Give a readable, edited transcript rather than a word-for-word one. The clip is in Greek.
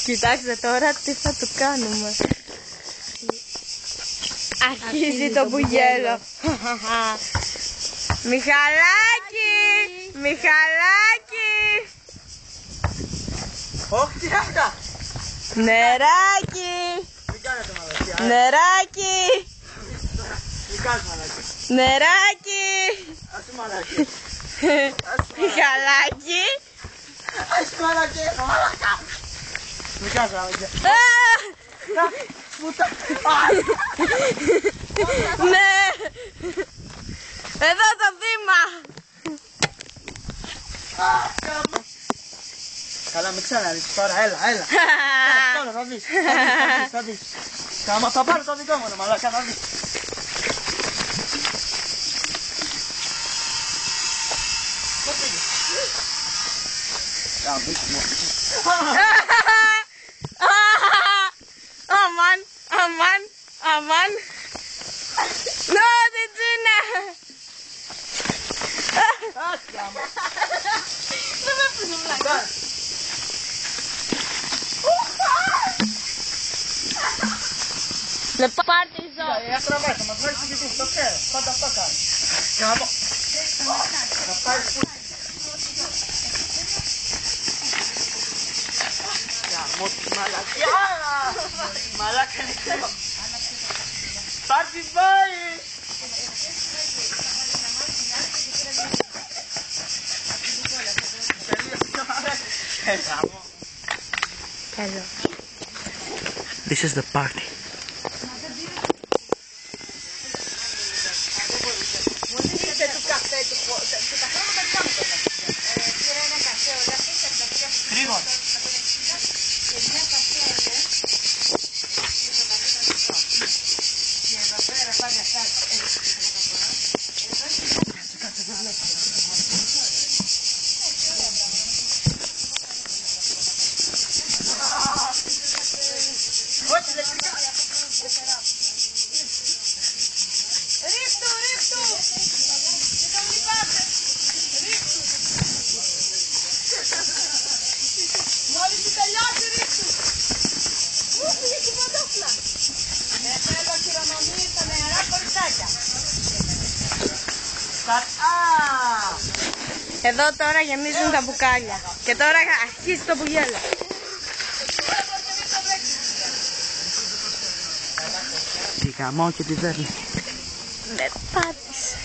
Κοιτάξτε τώρα τι θα του κάνουμε. Αρχίζει το μπουγέλο. Μιχαλάκι! Μιχαλάκι! Όχι, τι αυτά! Νεράκι! Μην κάνετε μαλακία. Νεράκι! Μην κάνεις μαλακία. Νεράκι! Ας του μαλακία. Μιχαλάκι! Ας του μαλακία. Μαλακά. Μην κάνεις μαλακία. Ναι! Εδώ το βήμα! Καλά, μην ξαναρίξεις τώρα, έλα. Τώρα θα δεις. Κάμα θα πάρω το δικό μου, μαλάκα, θα δεις. Πού πήγες? Αμάν! No, δεν τζίνα! Δεν με πίνω βλάκα. Le party zone. Για τραβάει, θα μας βάλεις και το ξέρω. Πάντα αυτό κάνει. Κάμα. Θα πάρεις που... Κάμα τη μαλακιά. Μαλάκα είναι κρέμα. Party boy! Hello. This is the party. Γρήγορα. Ρίχτου! Δεν τον λυπάτε! Ρίχτου! Μόλις του τελειώσει ρίχτου! Πού πήγε την παντόφλα! Θέλω χειρονομίες στα νεαρά κοριτσάκια. Εδώ τώρα γεμίζουν τα μπουκάλια. Και τώρα αρχίζει το μπουγέλο. Τι γαμό και τι δέρνει. Με πάτησε.